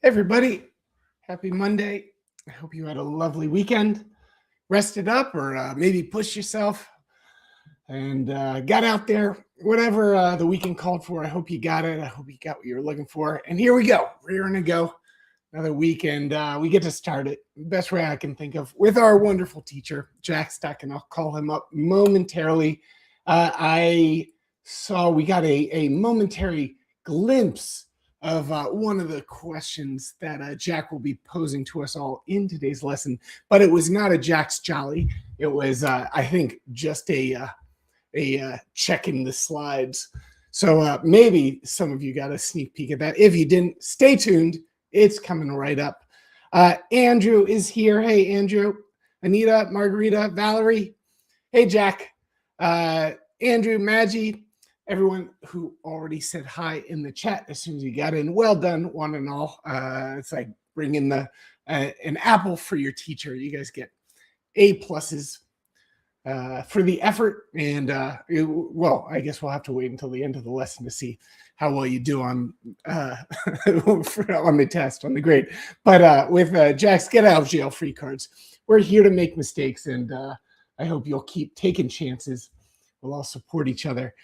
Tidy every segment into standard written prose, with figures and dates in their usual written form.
Everybody, happy Monday. I hope you had a lovely weekend, rested up, or maybe pushed yourself and got out there. Whatever the weekend called for, I hope you got it. I hope you got what you were looking for. And here we go. We're going to go another week, and we get to start it best way I can think of with our wonderful teacher, Jack Stack, and I'll call him up momentarily. I saw we got a momentary glimpse of one of the questions that Jack will be posing to us all in today's lesson, but it was not a Jack's Jolly. It was, I think, just a checking the slides. So maybe some of you got a sneak peek at that. If you didn't, stay tuned. It's coming right up. Andrew is here. Hey, Andrew. Anita, Margarita, Valerie. Hey, Jack. Andrew, Maggie. Everyone who already said hi in the chat as soon as you got in. Well done, one and all. It's like bringing an apple for your teacher. You guys get A pluses for the effort. And well, I guess we'll have to wait until the end of the lesson to see how well you do on on the test, on the grade. But with Jack's get out of jail free cards, we're here to make mistakes, and I hope you'll keep taking chances. We'll all support each other.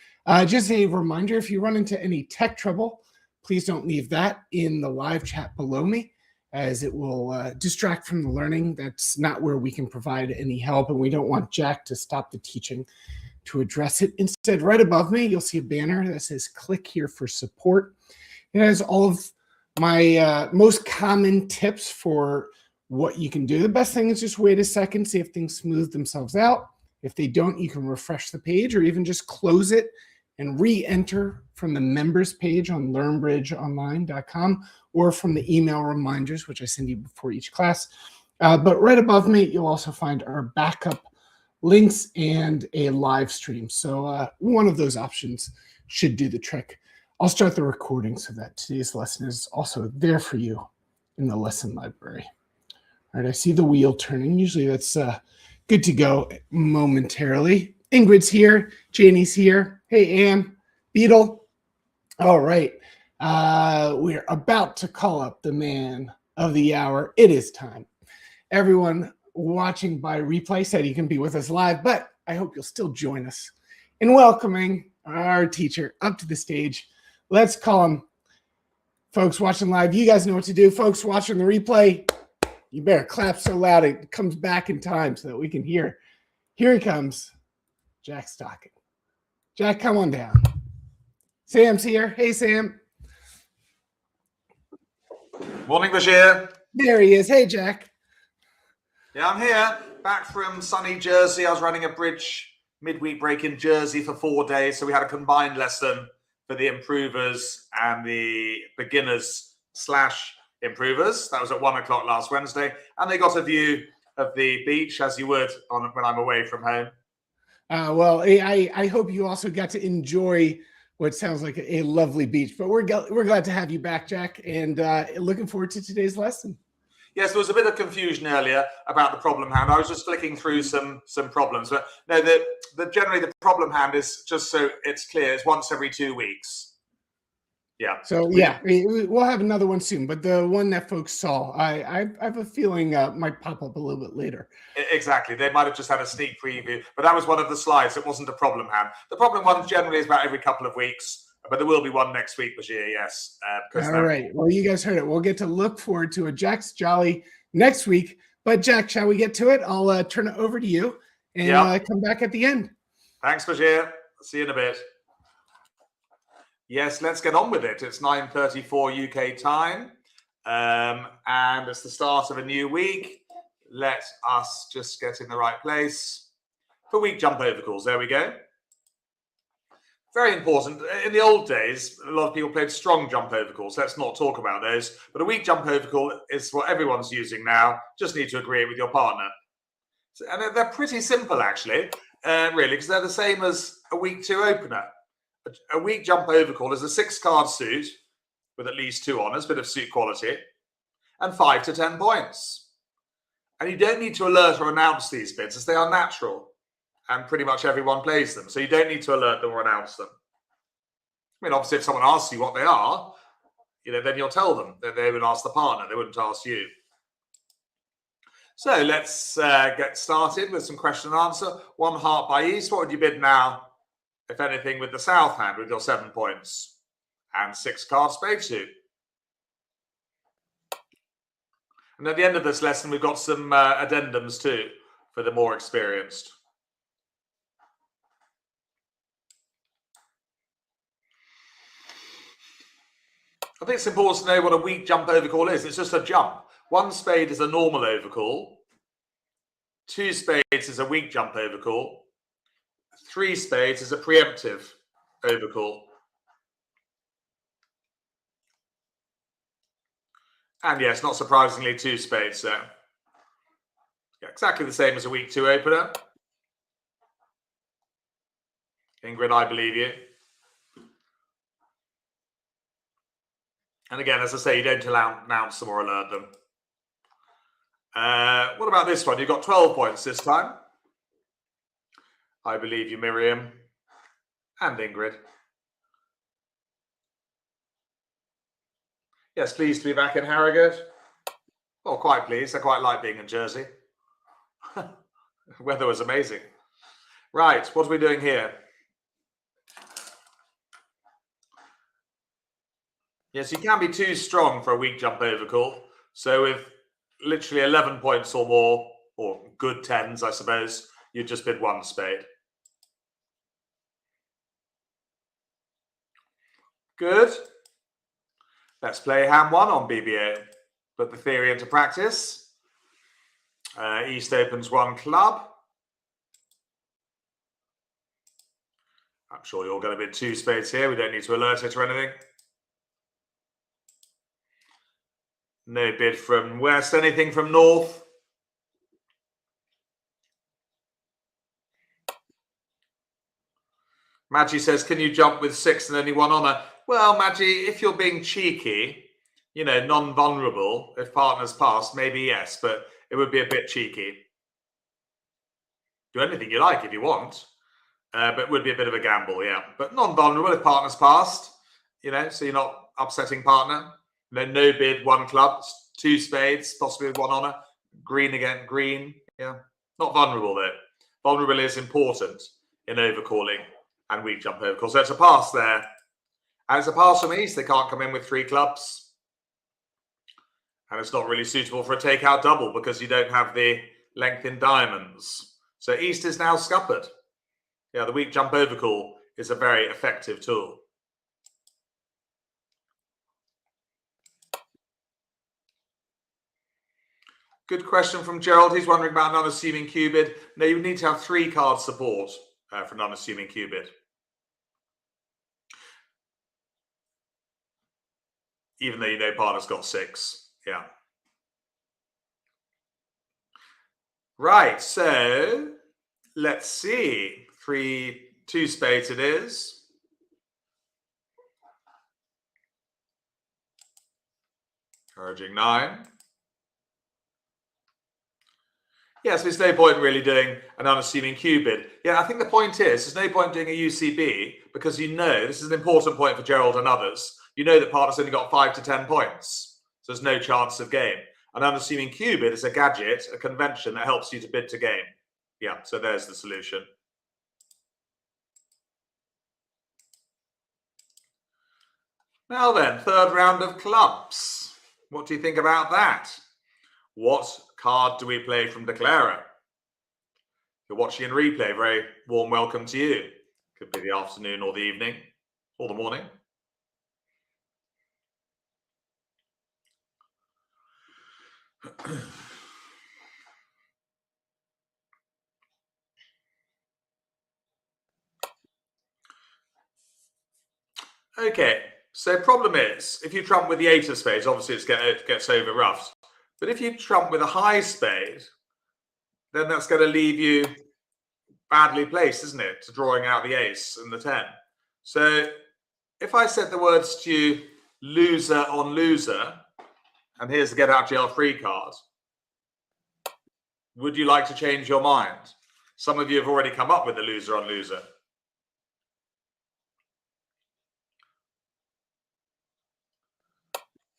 Just a reminder, if you run into any tech trouble, please don't leave that in the live chat below me, as it will distract from the learning. That's not where we can provide any help, and we don't want Jack to stop the teaching to address it. Instead, right above me, you'll see a banner that says click here for support. It has all of my most common tips for what you can do. The best thing is just wait a second, see if things smooth themselves out. If they don't, you can refresh the page or even just close it and re-enter from the members page on learnbridgeonline.com or from the email reminders, which I send you before each class. But right above me, you'll also find our backup links and a live stream. So one of those options should do the trick. I'll start the recording so that today's lesson is also there for you in the lesson library. All right, I see the wheel turning. Usually that's good to go momentarily. Ingrid's here. Janie's here. Hey, Ann. Beetle. All right. We're about to call up the man of the hour. It is time. Everyone watching by replay said you can be with us live, but I hope you'll still join us in welcoming our teacher up to the stage. Let's call him. Folks watching live, you guys know what to do. Folks watching the replay, you better clap so loud it comes back in time so that we can hear. Here he comes, Jack Stocking. Jack, come on down. Sam's here. Hey, Sam. Morning, Bashir. There he is. Hey, Jack. Yeah, I'm here. Back from sunny Jersey. I was running a bridge midweek break in Jersey for 4 days. So we had a combined lesson for the improvers and the beginners / improvers. That was at 1 o'clock last Wednesday. And they got a view of the beach, as you would when I'm away from home. Well, I hope you also got to enjoy what sounds like a lovely beach. But we're glad to have you back, Jack, and looking forward to today's lesson. Yes, there was a bit of confusion earlier about the problem hand. I was just flicking through some problems. But no, generally the problem hand is, just so it's clear, it's once every 2 weeks. Yeah. So yeah, we'll have another one soon, but the one that folks saw, I have a feeling might pop up a little bit later. Exactly. They might have just had a sneak preview, but that was one of the slides. It wasn't a problem hand. The problem one generally is about every couple of weeks, but there will be one next week, Bashir, yes. All right. Well, you guys heard it. We'll get to look forward to a Jack's Jolly next week. But Jack, shall we get to it? I'll turn it over to you and come back at the end. Thanks, Bashir. See you in a bit. Yes, let's get on with it. It's 9:34 UK time, and it's the start of a new week. Let us just get in the right place for weak jump overcalls. There we go. Very important. In the old days, a lot of people played strong jump overcalls. Let's not talk about those. But a weak jump overcall is what everyone's using now. Just need to agree with your partner. And they're pretty simple, actually, really, because they're the same as a weak 2 opener. A weak jump overcall is a 6-card suit with at least 2 honors, bit of suit quality, and 5 to 10 points. And you don't need to alert or announce these bits, as they are natural, and pretty much everyone plays them. So you don't need to alert them or announce them. I mean, obviously, if someone asks you what they are, then you'll tell them that they would ask the partner. They wouldn't ask you. So let's get started with some question and answer. 1 heart by East. What would you bid now, if anything, with the South hand with your 7 points? And 6 cards, spade 2. And at the end of this lesson, we've got some addendums too for the more experienced. I think it's important to know what a weak jump overcall is. It's just a jump. 1 spade is a normal overcall. 2 spades is a weak jump overcall. 3 spades is a preemptive overcall. And yes, not surprisingly, 2 spades there. Yeah, exactly the same as a weak 2 opener. Ingrid, I believe you. And again, as I say, you don't announce them or alert them. What about this one? You've got 12 points this time. I believe you, Miriam and Ingrid. Yes, pleased to be back in Harrogate. Well, quite pleased. I quite like being in Jersey. The weather was amazing. Right, what are we doing here? Yes, you can be too strong for a weak jump overcall. So with literally 11 points or more, or good 10s, I suppose, you just bid 1 spade. Good. Let's play hand 1 on BBA. Put the theory into practice. East opens 1 club. I'm sure you're going to bid 2 spades here. We don't need to alert it or anything. No bid from West. Anything from North? Maggie says, can you jump with 6 and only 1 honour? Well, Maggie, if you're being cheeky, non-vulnerable, if partners pass, maybe yes, but it would be a bit cheeky. Do anything you like if you want, but it would be a bit of a gamble, yeah. But non-vulnerable if partners passed, so you're not upsetting partner. No bid, 1 club, 2 spades, possibly with 1 honour. Green again, green, yeah. Not vulnerable though. Vulnerable is important in overcalling and weak jump overcall. So it's a pass there. And it's a pass from East. They can't come in with 3 clubs. And it's not really suitable for a takeout double because you don't have the length in diamonds. So East is now scuppered. Yeah, the weak jump overcall is a very effective tool. Good question from Gerald. He's wondering about an unassuming cubid. No, you need to have 3 card support for an unassuming cubid. Even though partner's got 6. Yeah. Right, so let's see. 2 spades it is. Encouraging 9. Yes, there's no point really doing an unassuming cubid. Yeah, I think the point is there's no point doing a UCB because this is an important point for Gerald and others. You know that partner's only got 5 to 10 points. So there's no chance of game. An unassuming cubid is a gadget, a convention that helps you to bid to game. Yeah, so there's the solution. Now then, 3rd round of clubs. What do you think about that? What card do we play from Declarer? If you're watching in replay, very warm welcome to you. Could be the afternoon or the evening or the morning. Okay, so problem is, if you trump with the 8 of spades, obviously it gets over roughed. But if you trump with a high spade, then that's going to leave you badly placed, isn't it, to drawing out the ace and the 10. So if I said the words to you, loser on loser, and here's the get out jail free card, would you like to change your mind? Some of you have already come up with the loser on loser.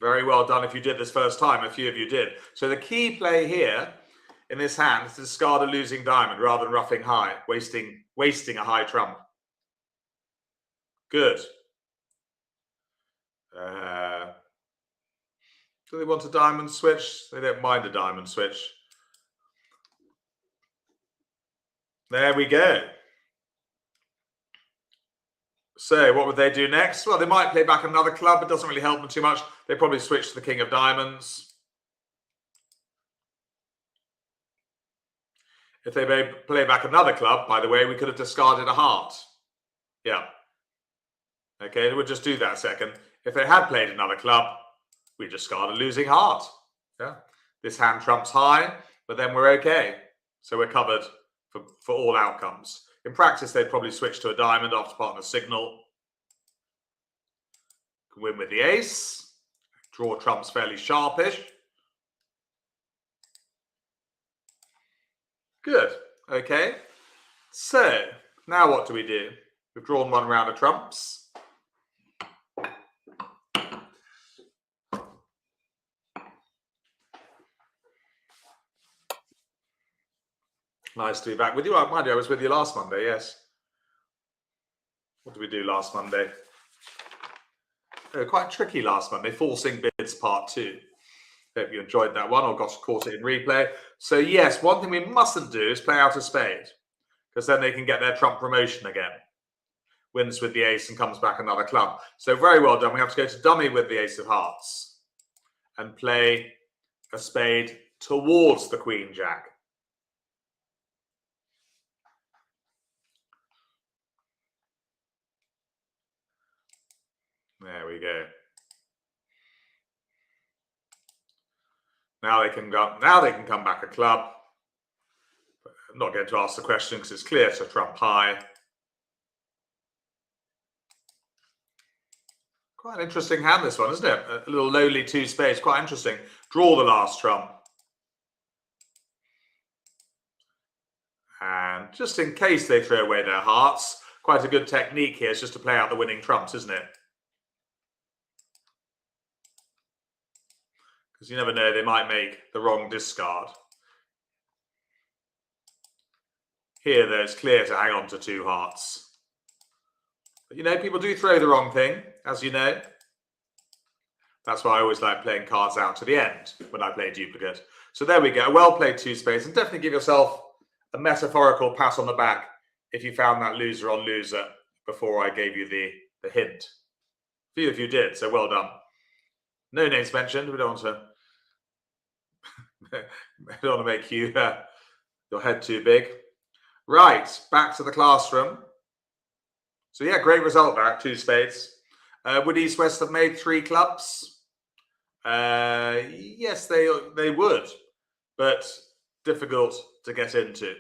Very well done if you did this first time. A few of you did. So the key play here in this hand is to discard a losing diamond rather than ruffing high, wasting a high trump. Good. Do they want a diamond switch? They don't mind a diamond switch. There we go. So what would they do next? Well, they might play back another club. It doesn't really help them too much. They probably switch to the king of diamonds. If they play back another club, by the way, we could have discarded a heart. Yeah. Okay, we'll just do that a second. If they had played another club, we discard a losing heart. Yeah. This hand trumps high, but then we're okay. So we're covered for all outcomes. In practice, they'd probably switch to a diamond after partner signal. Can win with the ace. Draw trumps fairly sharpish. Good. Okay. So now what do we do? We've drawn one round of trumps. Nice to be back with you. Mind you, I was with you last Monday, yes. What did we do last Monday? Quite tricky last Monday. Forcing bids part 2. Hope you enjoyed that one or caught it in replay. So yes, one thing we mustn't do is play out a spade, because then they can get their trump promotion again. Wins with the ace and comes back another club. So very well done. We have to go to dummy with the ace of hearts and play a spade towards the queen jack. There we go. Now they can go. Now they can come back a club. I'm not going to ask the question because it's clear to trump high. Quite an interesting hand, this one, isn't it? A little lowly 2 spades. Quite interesting. Draw the last trump. And just in case they throw away their hearts, quite a good technique here is just to play out the winning trumps, isn't it? Because you never know, they might make the wrong discard. Here, though, it's clear to hang on to 2 hearts. But, you know, people do throw the wrong thing, as you know. That's why I always like playing cards out to the end when I play duplicate. So there we go. Well played 2 spades. And definitely give yourself a metaphorical pat on the back if you found that loser on loser before I gave you the hint. A few of you did, so well done. No names mentioned. We don't want to make you your head too big. Right, back to the classroom. So yeah, great result there, 2 spades. Would East West have made 3 clubs? Yes, they would, but difficult to get into.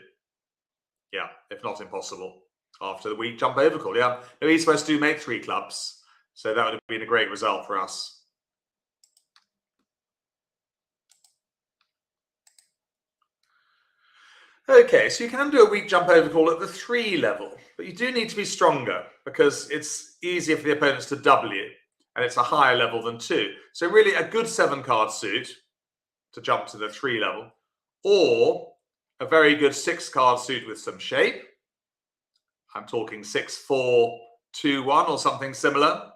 Yeah, if not impossible. After the week jump over call. Yeah, no, East West do make 3 clubs, so that would have been a great result for us. Okay, so you can do a weak jump over call at the 3 level, but you do need to be stronger because it's easier for the opponents to double you, and it's a higher level than 2. So really a good 7-card suit to jump to the 3 level, or a very good 6-card suit with some shape. I'm talking 6-4-2-1 or something similar.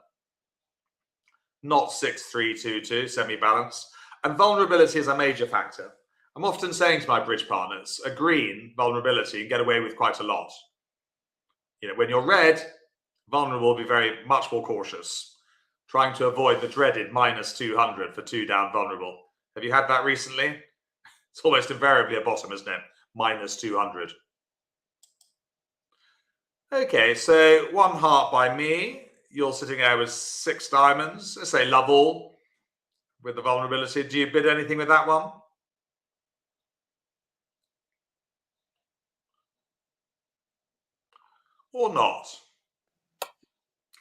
Not 6-3-2-2, semi-balanced. And vulnerability is a major factor. I'm often saying to my bridge partners, a green vulnerability, you get away with quite a lot. You know, when you're red, vulnerable will be very much more cautious, trying to avoid the dreaded -200 for 2 down vulnerable. Have you had that recently? It's almost invariably a bottom, isn't it? -200. Okay, so 1 heart by me. You're sitting there with 6 diamonds. Let's say love all with the vulnerability. Do you bid anything with that one? Or not?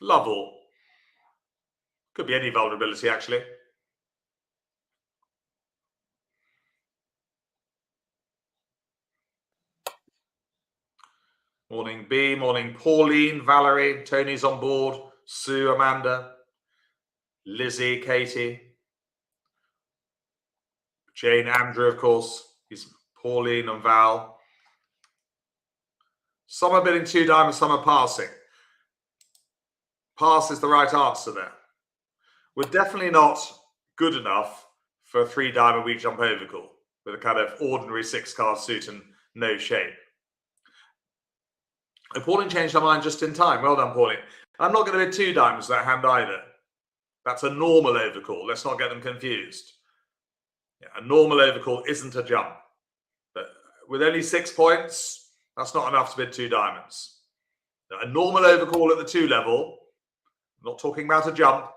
Love all. Could be any vulnerability, actually. Morning B, morning Pauline, Valerie, Tony's on board, Sue, Amanda, Lizzie, Katie. Jane, Andrew, of course. He's Pauline and Val. Some are bidding 2 diamonds, some are passing. Pass is the right answer there. We're definitely not good enough for a 3 diamond weak jump overcall with a kind of ordinary 6-card suit and no shape. And Pauline changed her mind just in time. Well done, Pauline. I'm not going to bid 2 diamonds with that hand either. That's a normal overcall. Let's not get them confused. Yeah, a normal overcall isn't a jump. But with only 6 points, that's not enough to bid 2 diamonds. Now, a normal overcall at the 2 level, I'm not talking about a jump,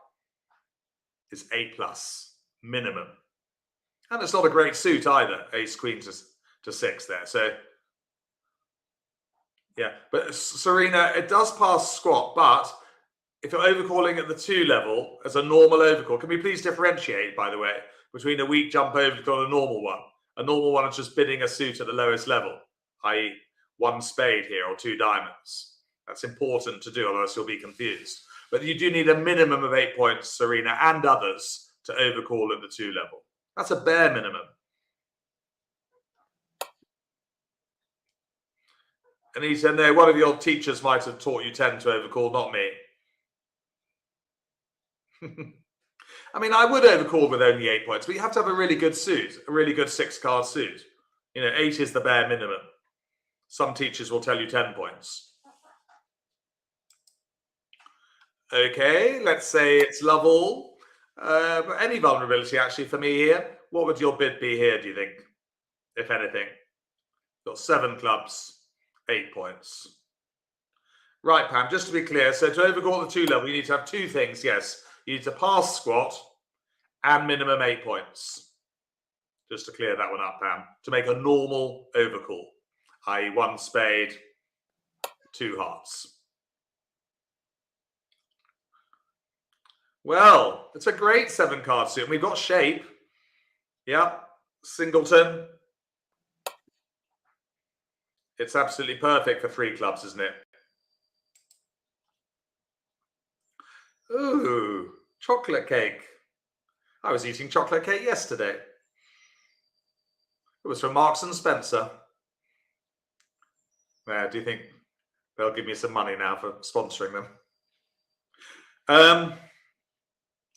is A+ minimum. And it's not a great suit either, ace queen to 6 there. So yeah, but Serena, it does pass squat, but if you're overcalling at the 2 level as a normal overcall, can we please differentiate, by the way, between a weak jump overcall and a normal one? A normal one is just bidding a suit at the lowest level, i.e. 1 spade here or 2 diamonds. That's important to do, otherwise you'll be confused. But you do need a minimum of 8 points, Serena, and others to overcall at the 2 level. That's a bare minimum. And he said, no, one of your teachers might have taught you 10 to overcall, not me. I mean, I would overcall with only 8 points, but you have to have a really good suit, a really good 6-card suit. You know, 8 is the bare minimum. Some teachers will tell you 10 points. Okay, let's say it's love all. But any vulnerability, actually, for me here. What would your bid be here, do you think, if anything? Got 7 clubs. 8 points. Right, Pam, just to be clear, so to overcall the 2 level, you need to have 2 things, yes. You need to pass squat and minimum 8 points. Just to clear that one up, Pam. To make a normal overcall, i.e. 1 spade, 2 hearts. Well, it's a great 7-card suit. We've got shape. Yeah, singleton. It's absolutely perfect for 3 clubs, isn't it? Ooh, chocolate cake. I was eating chocolate cake yesterday. It was from Marks and Spencer. Do you think they'll give me some money now for sponsoring them?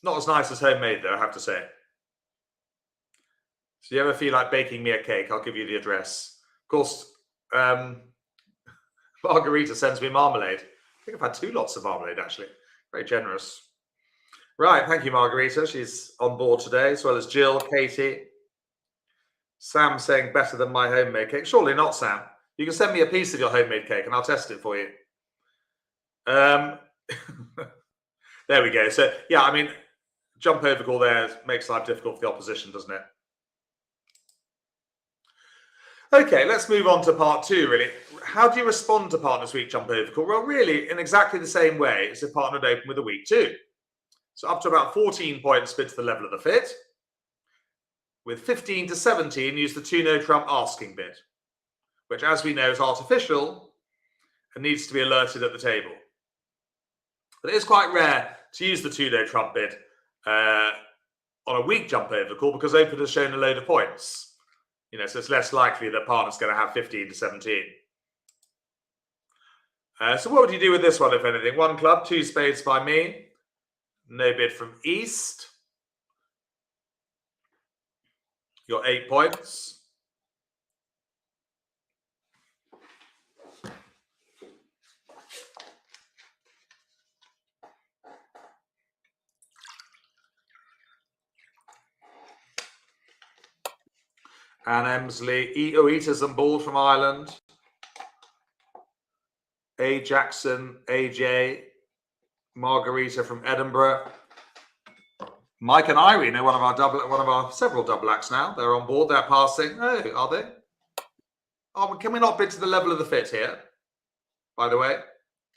Not as nice as homemade, though, I have to say. So you ever feel like baking me a cake, I'll give you the address. Of course, Margarita sends me marmalade. I think I've had 2 lots of marmalade, actually. Very generous. Right, thank you, Margarita. She's on board today, as well as Jill, Katie. Sam saying better than my homemade cake. Surely not, Sam. You can send me a piece of your homemade cake and I'll test it for you. There we go. So, yeah, I mean, jump overcall there makes life difficult for the opposition, doesn't it? Okay, let's move on to part 2, really. How do you respond to partner's weak jump overcall? Well, really, in exactly the same way as if partner had opened with a weak 2. So up to about 14 points bid to the level of the fit. With 15 to 17, use the 2-no trump asking bid, which, as we know, is artificial and needs to be alerted at the table. But it is quite rare to use the 2-no trump bid on a weak jump overcall because open has shown a load of points. You know, so it's less likely that partner's going to have 15 to 17. So what would you do with this one, if anything? 1 club, 2 spades by me. No bid from East. Your 8 points. Anne Emsley, Eaters and Ball from Ireland. A. Jackson, AJ, Margarita from Edinburgh. Mike and Irene are one of our several double acts now. They're on board. They're passing. Oh, are they? Oh, can we not bid to the level of the fit here? By the way,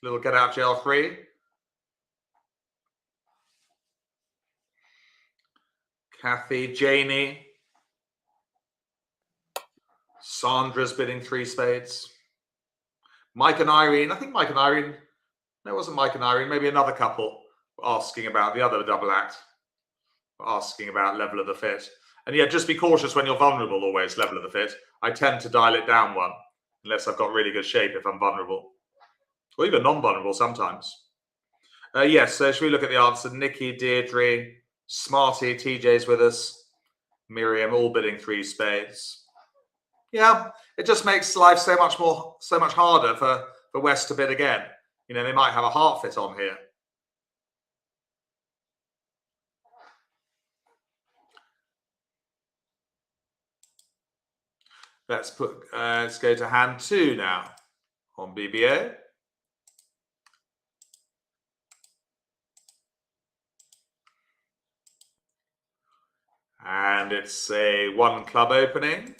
little get out jail free. Kathy, Janie. Sandra's bidding 3 spades. Mike and Irene. I think Mike and Irene. No, it wasn't Mike and Irene. Maybe another couple asking about the other double act. Asking about level of the fit. And yeah, just be cautious when you're vulnerable always, level of the fit. I tend to dial it down one, unless I've got really good shape if I'm vulnerable. Or even non-vulnerable sometimes. Yes, so should we look at the answer? Nikki, Deirdre, Smarty, TJ's with us, Miriam, all bidding 3 spades. Yeah, it just makes life so much harder for West to bid again. You know, they might have a heart fit on here. Let's go to hand 2 now on BBO. And it's a 1 club opening.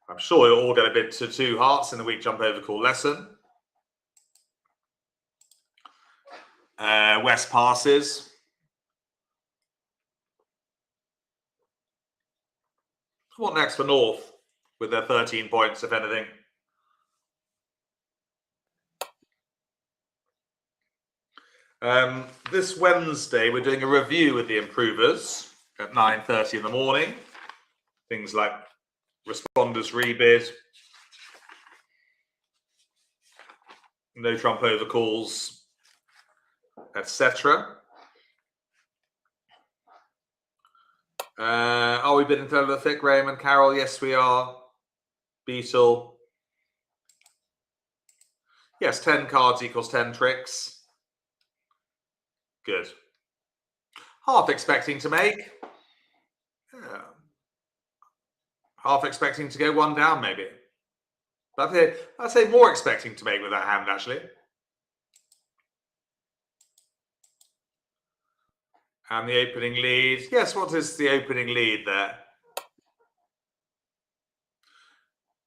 I'm sure you'll all get a bid to 2 hearts in the week jump over call lesson. West passes. What next for North with their 13 points, if anything? This Wednesday, we're doing a review with the improvers at 9:30 in the morning. Things like responders rebid, no trump over calls, etc. Are we bidding for the thick, Graham and Carol? Yes, we are. Beetle. Yes, 10 cards equals 10 tricks. Good. Half expecting to make. Half expecting to go 1 down, maybe. I'd say more expecting to make with that hand, actually. And the opening lead. Yes, what is the opening lead there?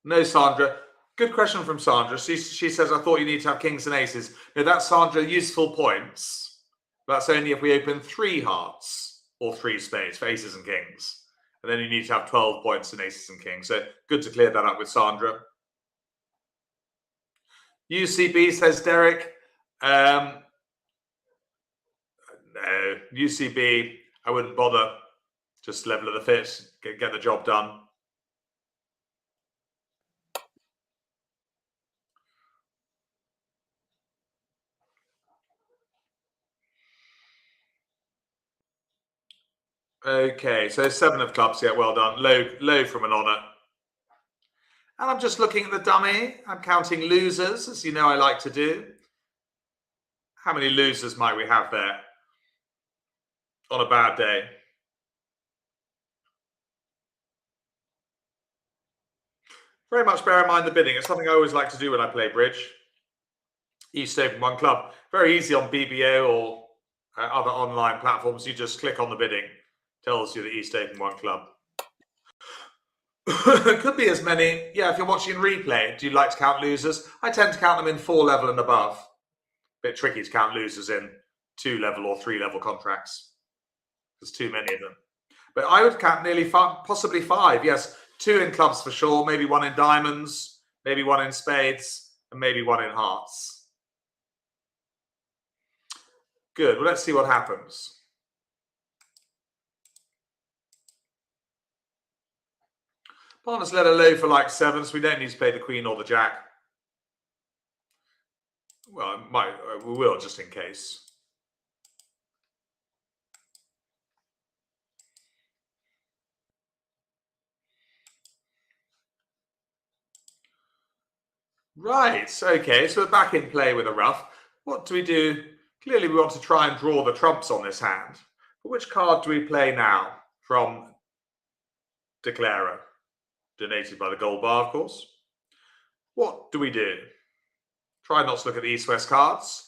No, Sandra. Good question from Sandra. She says, I thought you need to have kings and aces. No, that's, Sandra, useful points. That's only if we open 3 hearts or 3 spades for aces and kings. And then you need to have 12 points in aces and kings. So good to clear that up with Sandra. UCB, says Derek. No, UCB, I wouldn't bother. Just level of the fit, get the job done. Okay, so 7 of clubs, yeah, well done. Low from an honour. And I'm just looking at the dummy. I'm counting losers, as you know I like to do. How many losers might we have there on a bad day? Very much bear in mind the bidding. It's something I always like to do when I play bridge. East Open 1 club. Very easy on BBO or other online platforms. You just click on the bidding. Tells you the East Open 1 club. It could be as many. Yeah, if you're watching replay, do you like to count losers? I tend to count them in 4 level and above. Bit tricky to count losers in 2 level or 3 level contracts. There's too many of them. But I would count nearly 5, possibly 5. Yes, 2 in clubs for sure. Maybe 1 in diamonds, maybe 1 in spades, and maybe 1 in hearts. Good. Well, let's see what happens. Partner's let a low for like 7, so we don't need to play the queen or the jack. Well, we will just in case. Right. Okay. So we're back in play with a ruff. What do we do? Clearly, we want to try and draw the trumps on this hand. But which card do we play now from Declarer? Donated by the gold bar, of course. What do we do? Try not to look at the East-West cards.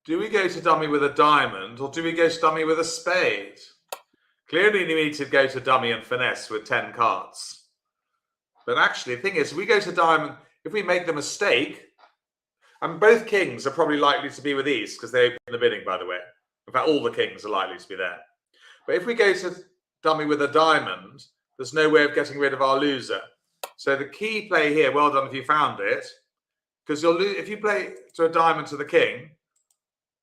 Do we go to dummy with a diamond or do we go to dummy with a spade? Clearly we need to go to dummy and finesse with 10 cards. But actually the thing is, we go to diamond, if we make the mistake, and both kings are probably likely to be with these because they open the bidding, by the way. In fact, all the kings are likely to be there. But if we go to dummy with a diamond, there's no way of getting rid of our loser. So the key play here, well done if you found it, because you'll lose if you play to a diamond to the king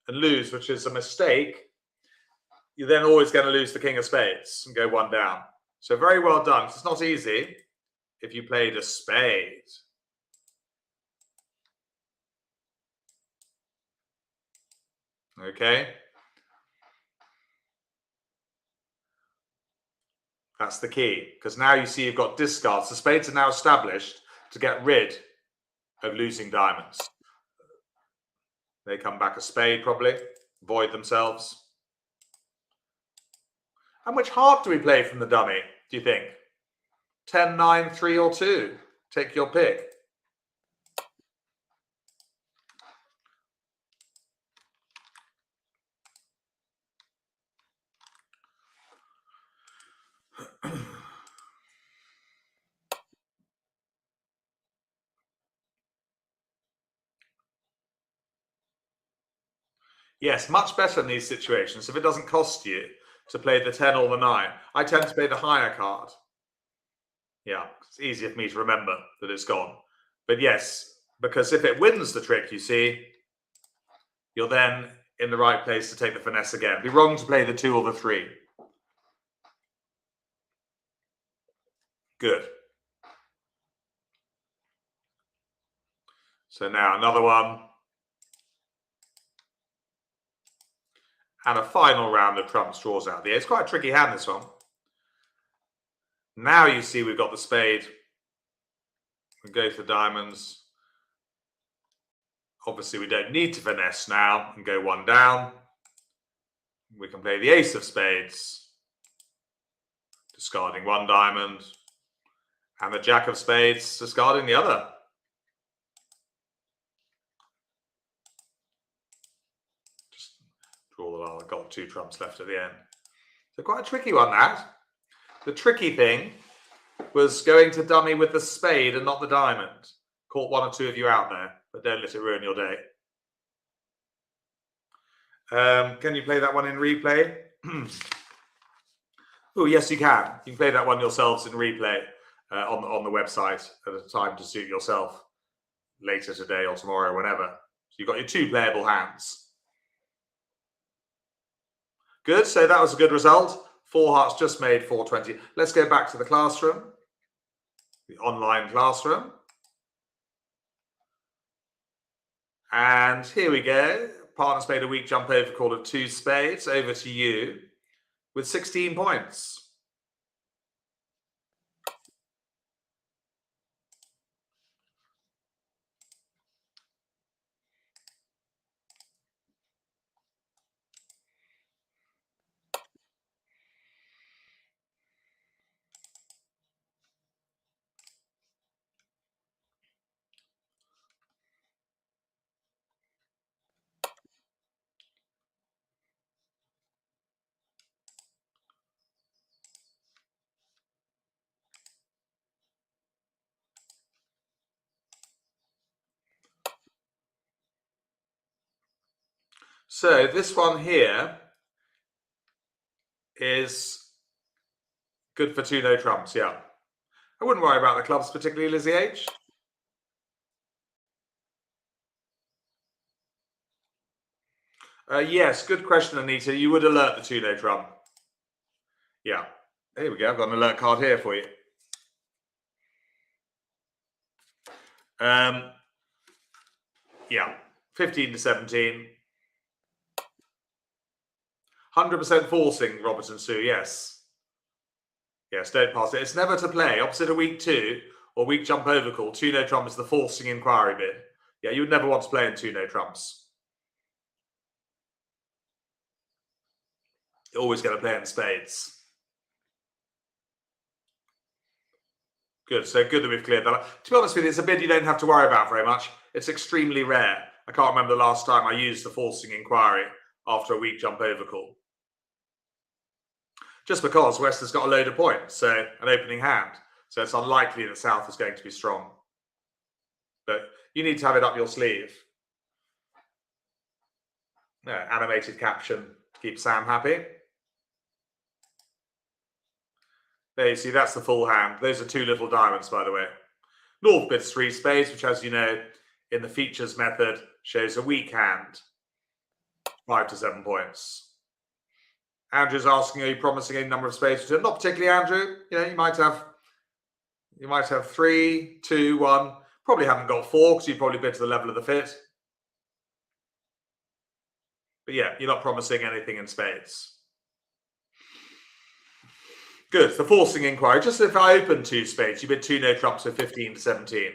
and lose, which is a mistake, you're then always going to lose the king of spades and go one down. So very well done. It's not easy if you played a spade. Okay. That's the key, because now you see you've got discards. The spades are now established to get rid of losing diamonds. They come back a spade probably, void themselves. And which half do we play from the dummy, do you think? 10, 9, 3 or 2? Take your pick. Yes, much better in these situations if it doesn't cost you to play the 10 or the 9. I tend to play the higher card. Yeah, it's easier for me to remember that it's gone. But yes, because if it wins the trick, you see, you're then in the right place to take the finesse again. It'd be wrong to play the 2 or the 3. Good. So now another one. And a final round of trumps draws out the ace. It's quite a tricky hand, this one. Now you see we've got the spade. We go for diamonds. Obviously, we don't need to finesse now and go one down. We can play the ace of spades, discarding one diamond, and the jack of spades, discarding the other. Just draw the line. I've got 2 trumps left at the end. So quite a tricky one, that. The tricky thing was going to dummy with the spade and not the diamond. Caught 1 or 2 of you out there, but don't let it ruin your day. Can you play that one in replay? Oh, yes, you can. You can play that one yourselves in replay on the website at a time to suit yourself later today or tomorrow, whenever. So you've got your 2 playable hands. Good, so that was a good result. 4 hearts just made 420. Let's go back to the classroom, the online classroom. And here we go. Partner's made a weak jump over call of 2 spades. Over to you with 16 points. So this one here is good for 2 no trumps, yeah. I wouldn't worry about the clubs particularly, Lizzie H. Yes, good question, Anita. You would alert the 2 no trump. Yeah, there we go. I've got an alert card here for you. Yeah, 15 to 17. 100% forcing, Robertson Sue, yes. Yes, don't pass it. It's never to play. Opposite a weak 2 or weak jump over call, 2 no trump is the forcing inquiry bid. Yeah, you would never want to play in 2 no trumps. You're always going to play in spades. Good, so good that we've cleared that up. To be honest with you, it's a bid you don't have to worry about very much. It's extremely rare. I can't remember the last time I used the forcing inquiry after a weak jump overcall. Just because West has got a load of points, so an opening hand. So it's unlikely that South is going to be strong. But you need to have it up your sleeve. Yeah, animated caption to keep Sam happy. There you see, that's the full hand. Those are 2 little diamonds, by the way. North bids 3 spades, which, as you know, in the features method, shows a weak hand. 5 to 7 points. Andrew's asking, are you promising any number of spades? Not particularly, Andrew. You know, you might have 3, 2, 1. Probably haven't got 4 because you probably bid to the level of the fit. But yeah, you're not promising anything in spades. Good. The forcing inquiry. Just if I open 2 spades, you bid 2 no trumps with 15 to 17.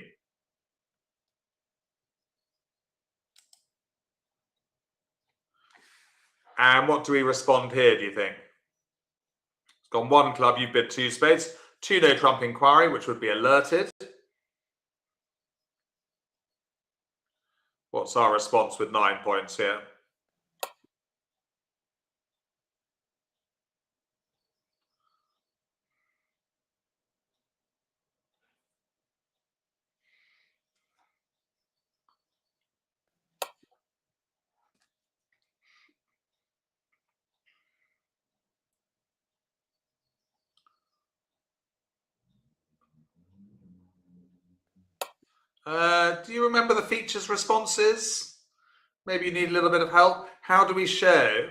And what do we respond here, do you think? It's gone 1 club, you bid 2 spades. 2 no trump inquiry, which would be alerted. What's our response with 9 points here? Do you remember the features responses? Maybe you need a little bit of help. How do we show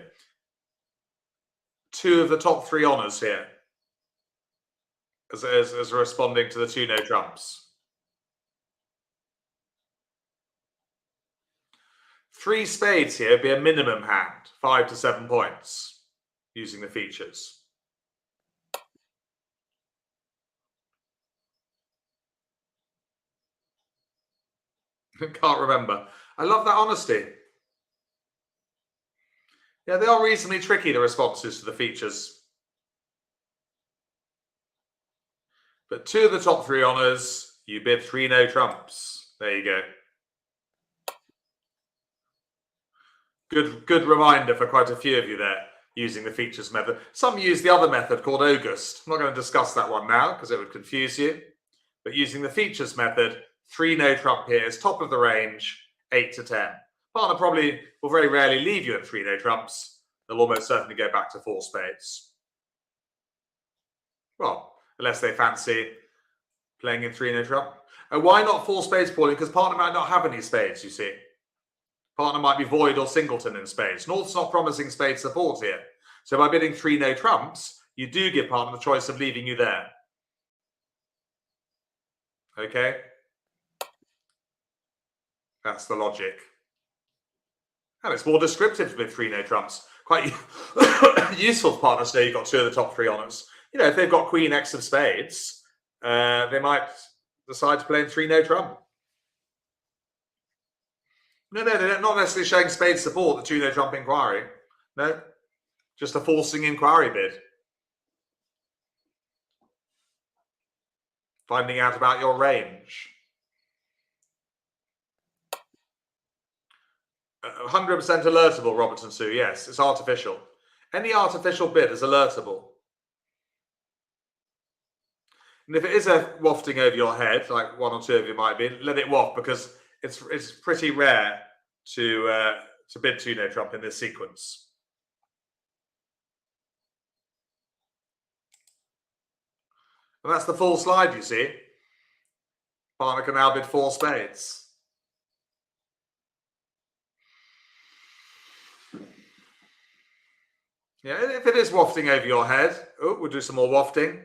2 of the top 3 honours here as responding to the 2 no trumps? 3 spades here would be a minimum hand, 5 to 7 points, using the features. Can't remember. I love that honesty. Yeah, they are reasonably tricky, the responses to the features. But 2 of the top 3 honours, you bid 3 no trumps. There you go. Good reminder for quite a few of you there, using the features method. Some use the other method called August. I'm not going to discuss that one now because it would confuse you. But using the features method, 3 no trump here is top of the range, 8 to 10. Partner probably will very rarely leave you at 3 no trumps. They'll almost certainly go back to 4 spades. Well, unless they fancy playing in 3 no trump. And why not 4 spades, Pauline? Because partner might not have any spades, you see. Partner might be void or singleton in spades. North's not promising spade support here. So by bidding 3 no trumps, you do give partner the choice of leaving you there. Okay? That's the logic. And it's more descriptive with 3 no trumps. Quite useful for partners to know you've got 2 of the top 3 honours. You know, if they've got Queen X of spades, they might decide to play in 3 no trump. No, they're not necessarily showing spade support, the 2 no trump inquiry. No, just a forcing inquiry bid. Finding out about your range. 100% alertable, Robertson Sue. Yes, it's artificial. Any artificial bid is alertable. And if it is a wafting over your head, like 1 or 2 of you might be, let it waft, because it's pretty rare to bid 2 no trump in this sequence. And that's the full slide, you see. Partner can now bid 4 spades. Yeah, if it is wafting over your head, we'll do some more wafting.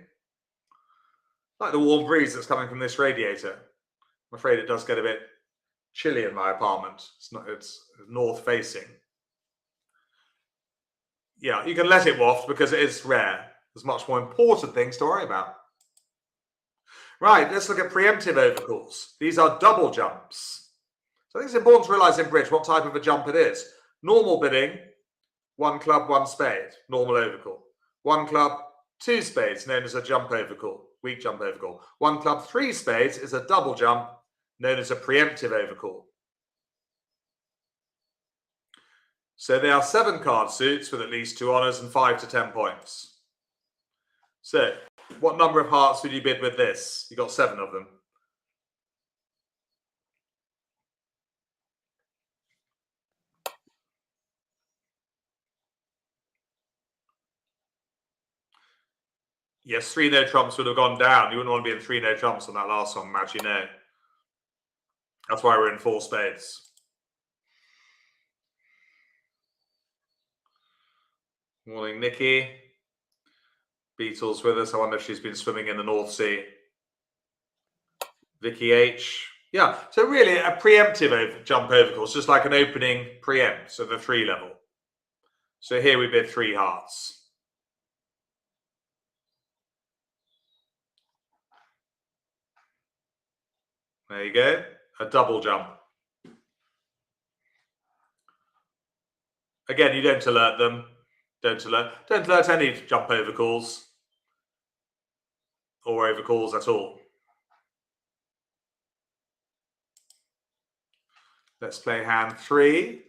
Like the warm breeze that's coming from this radiator. I'm afraid it does get a bit chilly in my apartment. It's north facing. Yeah, you can let it waft because it is rare. There's much more important things to worry about. Right, let's look at preemptive overcalls. These are double jumps. So I think it's important to realize in bridge what type of a jump it is. Normal bidding, 1 club, 1 spade, normal overcall. 1 club, 2 spades, known as a jump overcall, weak jump overcall. 1 club, 3 spades is a double jump, known as a preemptive overcall. So they are 7 card suits with at least 2 honours and 5 to 10 points. So what number of hearts would you bid with this? You got 7 of them. Yes, 3 no trumps would have gone down. You wouldn't want to be in 3 no trumps on that last one, match, you know. That's why we're in 4 spades. Morning, Nikki. Beatles with us. I wonder if she's been swimming in the North Sea. Vicky H. Yeah, so really a preemptive jump over course, just like an opening preempt, so the 3 level. So here we bid 3 hearts. There you go, a double jump. Again, you don't alert them. Don't alert any jump over calls or over calls at all. Let's play hand 3.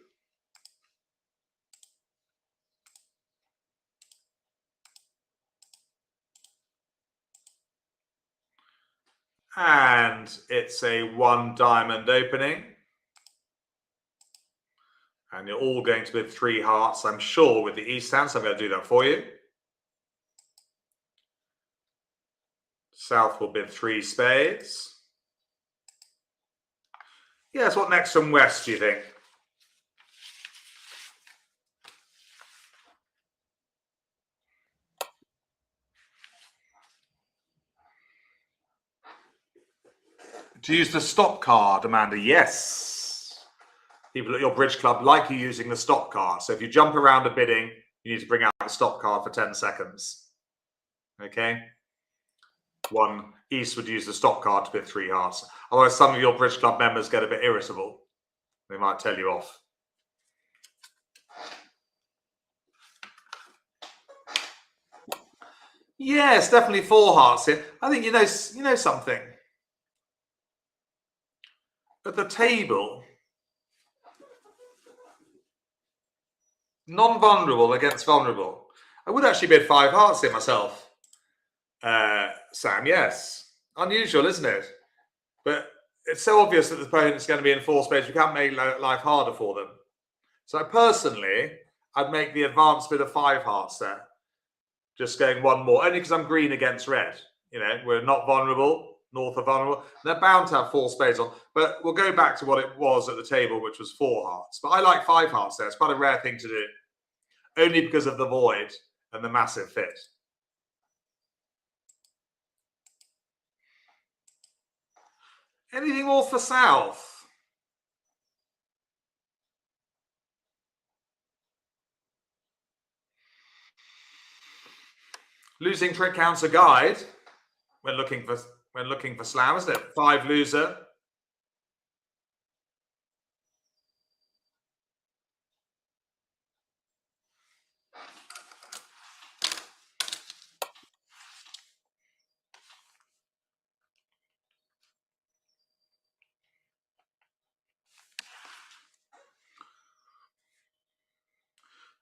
And it's a 1 diamond opening. And you're all going to bid 3 hearts, I'm sure, with the East hand, so I'm going to do that for you. South will bid 3 spades. Yes, what next from West, do you think? To use the stop card, Amanda, yes. People at your bridge club like you using the stop card. So if you jump around a bidding, you need to bring out the stop card for 10 seconds. Okay? 1 East would use the stop card to bid 3 hearts. Otherwise, some of your bridge club members get a bit irritable. They might tell you off. Yes, definitely 4 hearts here. I think you know something. At the table, non-vulnerable against vulnerable. I would actually bid 5 hearts here myself. Sam, yes. Unusual, isn't it? But it's so obvious that the opponent's going to be in 4 spades, we can't make life harder for them. So personally, I'd make the advanced bid of 5 hearts there. Just going 1 more, only because I'm green against red. You know, we're not vulnerable. North are vulnerable. They're bound to have 4 spades on. But we'll go back to what it was at the table, which was 4 hearts. But I like 5 hearts there. It's quite a rare thing to do. Only because of the void and the massive fit. Anything more for South? Losing trick counts a guide when looking for slam, isn't it? 5 loser.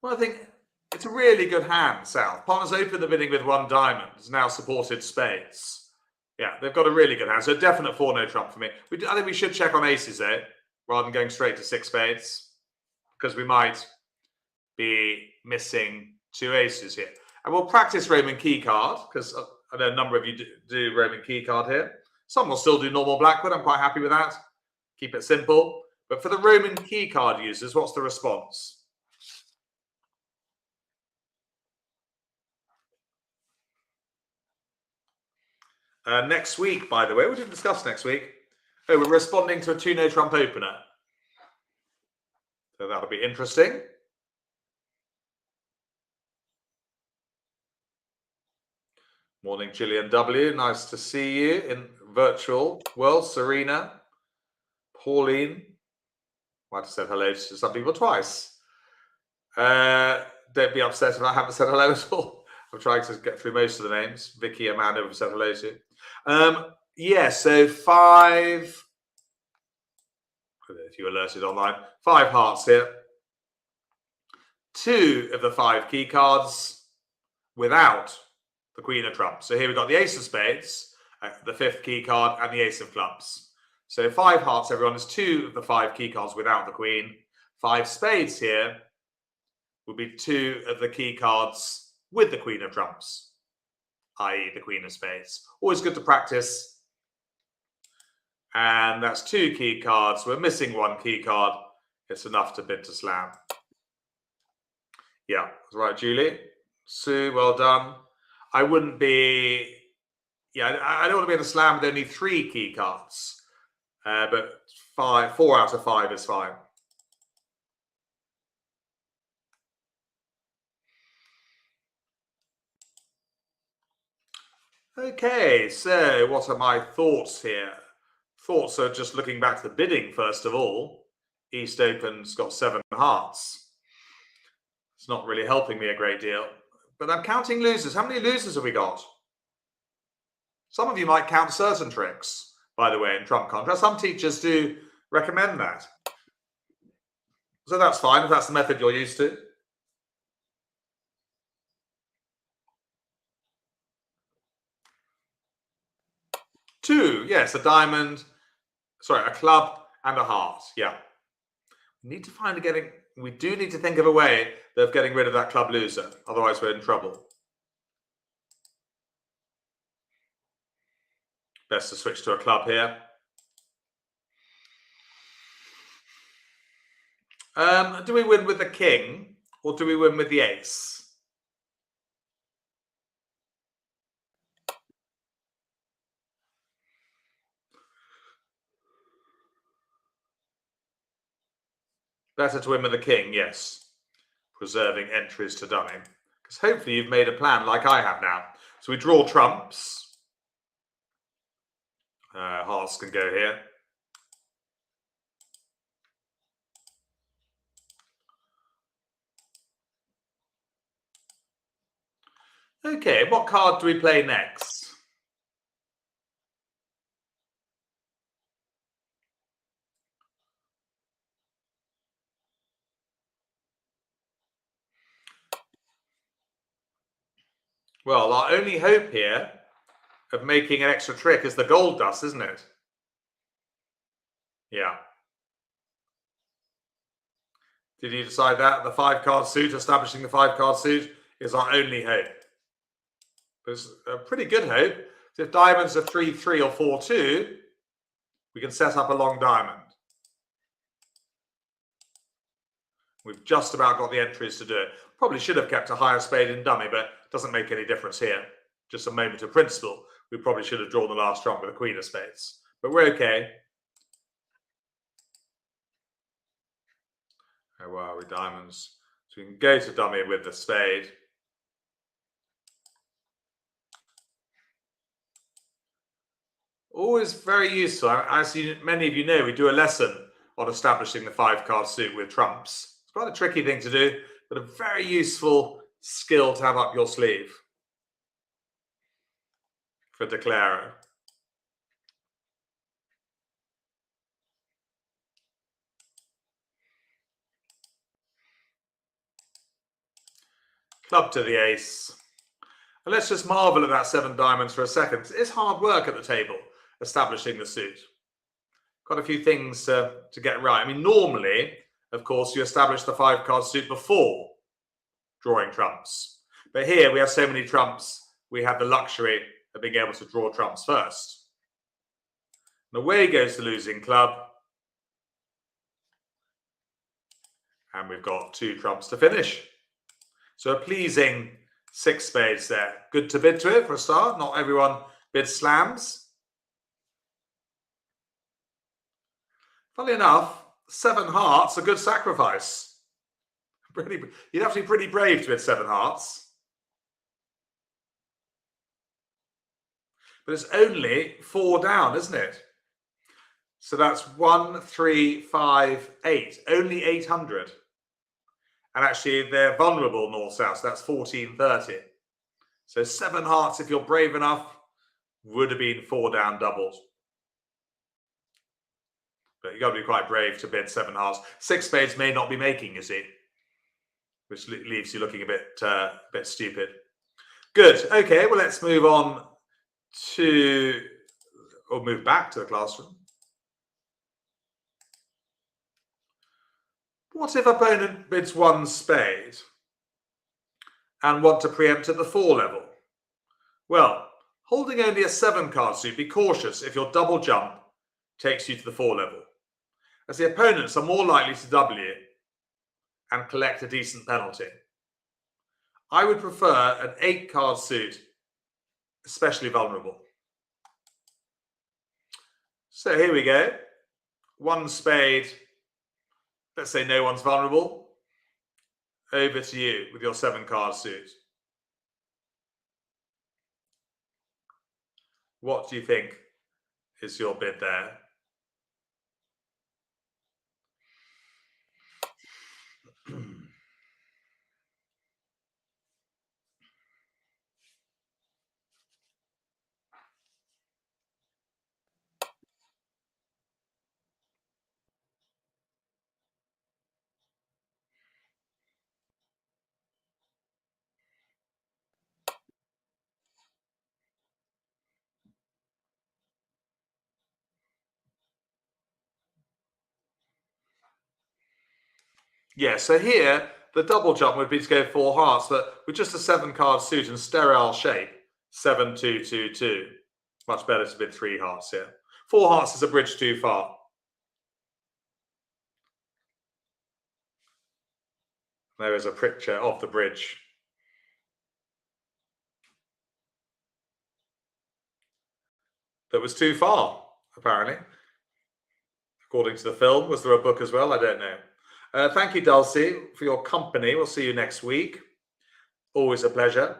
Well, I think it's a really good hand, South. Partners open the bidding with 1 diamond. It's now supported spades. Yeah, they've got a really good hand. So a definite 4 no trump for me. I think we should check on aces, though, rather than going straight to 6 spades, because we might be missing 2 aces here. And we'll practice Roman key card, because I know a number of you do Roman key card here. Some will still do normal Blackwood. I'm quite happy with that. Keep it simple. But for the Roman key card users, what's the response? Next week, by the way, we didn't discuss next week. Oh, we're responding to a 2 no trump opener. So that'll be interesting. Morning, Gillian W. Nice to see you in virtual world. Serena, Pauline. Might have said hello to some people twice. Don't be upset if I haven't said hello at all. I'm trying to get through most of the names. Vicky, Amanda, we've said hello to. Yeah, so 5. If you alerted online, 5 hearts here. 2 of the 5 key cards without the Queen of Trumps. So here we've got the Ace of Spades, the 5th key card, and the Ace of Clubs. So 5 hearts, everyone, is 2 of the 5 key cards without the Queen. 5 spades here would be 2 of the key cards with the Queen of Trumps, i.e. the Queen of Spades. Always good to practice. And that's 2 key cards. We're missing 1 key card. It's enough to bid to slam. Yeah, that's right, Julie. Sue, well done. I wouldn't be... Yeah, I don't want to be in a slam with only 3 key cards. But 4 out of 5 is fine. Okay, so what are my thoughts here? Thoughts are just looking back to the bidding, first of all. East Open's got 7 hearts. It's not really helping me a great deal. But I'm counting losers. How many losers have we got? Some of you might count certain tricks, by the way, in trump contrast. Some teachers do recommend that. So that's fine if that's the method you're used to. Two, yes, a diamond, sorry, a club and a heart. Yeah. We need to we do need to think of a way of getting rid of that club loser. Otherwise, we're in trouble. Best to switch to a club here. Do we win with the king or do we win with the ace? Better to win with the king, yes. Preserving entries to dummy. Because hopefully you've made a plan like I have now. So we draw trumps. Hearts can go here. Okay, what card do we play next? Well, our only hope here of making an extra trick is the gold dust, isn't it? Yeah. Did you decide that? The 5-card suit, establishing the 5-card suit is our only hope. It's a pretty good hope. So if diamonds are 3-3 or 4-2, we can set up a long diamond. We've just about got the entries to do it. Probably should have kept a higher spade in dummy, but it doesn't make any difference here. Just a moment of principle. We probably should have drawn the last trump with a queen of spades. But we're okay. Oh, wow, we diamonds. So we can go to dummy with the spade. Always very useful. As many of you know, we do a lesson on establishing the 5-card suit with trumps. It's quite a tricky thing to do, but a very useful skill to have up your sleeve for declarer. Club to the ace. And let's just marvel at that 7 diamonds for a second. It's hard work at the table, establishing the suit. Got a few things to get right. I mean, normally, of course, you establish the 5-card suit before drawing trumps. But here we have so many trumps, we have the luxury of being able to draw trumps first. And away goes the losing club. And we've got 2 trumps to finish. So a pleasing 6 spades there. Good to bid to it for a start. Not everyone bids slams. Funnily enough, 7 hearts, a good sacrifice. You'd have to be pretty brave to bid 7 hearts. But it's only 4 down, isn't it? So that's 1, 3, 5, 8. Only 800. And actually, they're vulnerable north-south, so that's 1430. So 7 hearts, if you're brave enough, would have been 4 down doubles. But you've got to be quite brave to bid 7 hearts. 6 spades may not be making, you see. which leaves you looking a bit stupid. Good. Okay, well, let's move on to, or move back to the classroom. What if opponent bids 1 spade and want to preempt at the 4 level? Well, holding only a 7 card suit, be cautious if your double jump takes you to the 4 level, as the opponents are more likely to W and collect a decent penalty. I would prefer an 8 card suit, especially vulnerable. So here we go. 1 spade. Let's say no one's vulnerable. Over to you with your 7 card suit. What do you think is your bid there? Yeah, so here the double jump would be to go 4 hearts, but with just a 7 card suit and sterile shape, 7, 2, 2, 2. Much better to bid 3 hearts here. 4 hearts is a bridge too far. There is a picture of the bridge. That was too far, apparently. According to the film. Was there a book as well? I don't know. Thank you, Dulcie, for your company. We'll see you next week. Always a pleasure.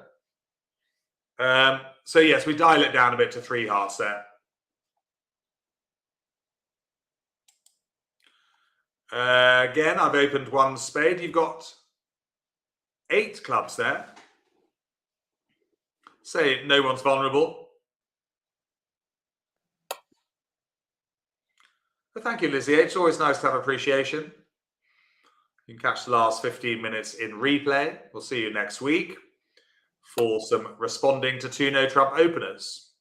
So yes, we dial it down a bit to 3 hearts there. Again, I've opened 1 spade. You've got 8 clubs there. Say no one's vulnerable. But thank you, Lizzie. It's always nice to have appreciation. You can catch the last 15 minutes in replay. We'll see you next week for some responding to 2 no trump openers.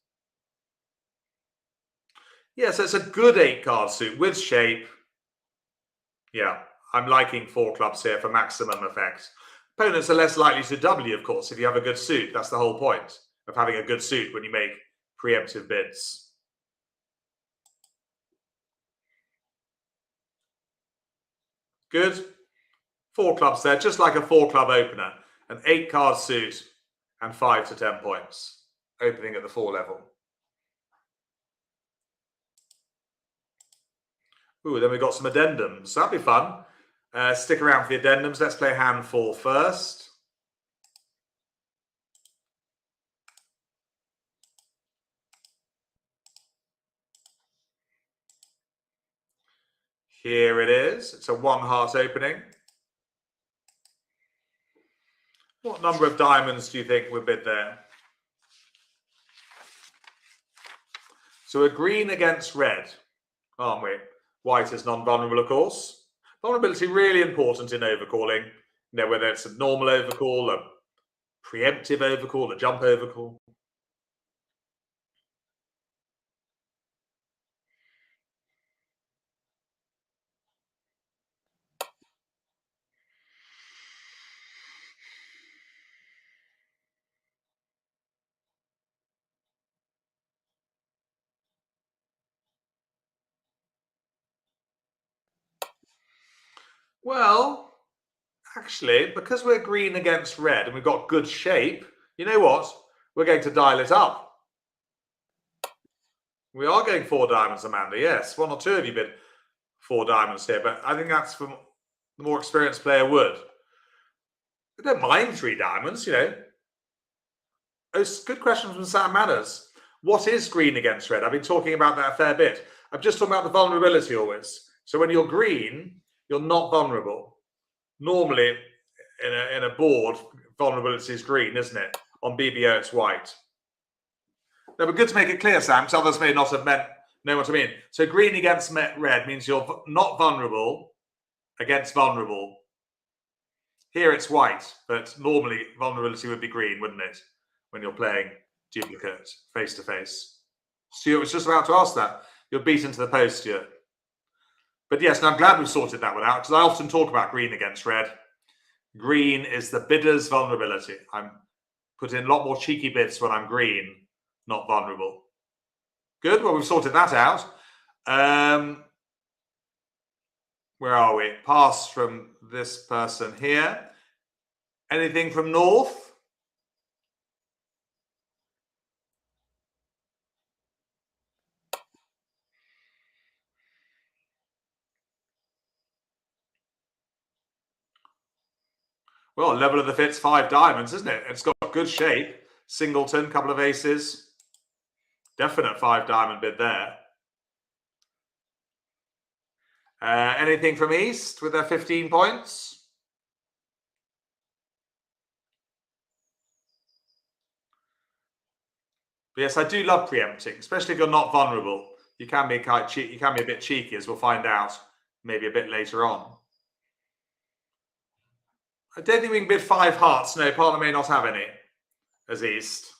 Yeah, so it's a good 8 card suit with shape. Yeah, I'm liking 4 clubs here for maximum effect. Opponents are less likely to W, of course, if you have a good suit. That's the whole point of having a good suit when you make preemptive bids. Good. 4 clubs there, just like a 4 club opener. An 8 card suit and 5 to 10 points. Opening at the 4 level. Ooh, then we've got some addendums. That'll be fun. Stick around for the addendums. Let's play handful first. Here it is. It's a 1 heart opening. What number of diamonds do you think we bid there? So we're green against red, aren't we? White is non-vulnerable, of course. Vulnerability really important in overcalling. You know, whether it's a normal overcall, a preemptive overcall, a jump overcall. Well, actually, because we're green against red and we've got good shape, you know what? We're going to dial it up. We are going 4 diamonds, Amanda. Yes, 1 or 2 of you bid 4 diamonds here, but I think that's from the more experienced player would. I don't mind 3 diamonds, you know. Oh, good question from Sam Manners. What is green against red? I've been talking about that a fair bit. I'm just talking about the vulnerability always. So when you're green, you're not vulnerable. Normally, in a board, vulnerability is green, isn't it? On BBO, it's white. Now, but good to make it clear, Sam, because others may not have know what I mean. So green against red means you're not vulnerable against vulnerable. Here it's white, but normally vulnerability would be green, wouldn't it? When you're playing duplicate face to face. Stuart was just about to ask that. You're beaten to the post, Stuart. But yes, and I'm glad we've sorted that one out, because I often talk about green against red. Green is the bidder's vulnerability. I'm put in a lot more cheeky bits when I'm green, not vulnerable. Good, well, we've sorted that out. Where are we? Pass from this person here. Anything from north? Well, level of the fit's 5 diamonds, isn't it? It's got good shape. Singleton, couple of aces. Definite 5 diamond bid there. Anything from east with their 15 points? But yes, I do love preempting, especially if you're not vulnerable. You can be quite cheeky. You can be a bit cheeky, as we'll find out maybe a bit later on. I don't think we can bid 5 hearts. No, partner may not have any as east.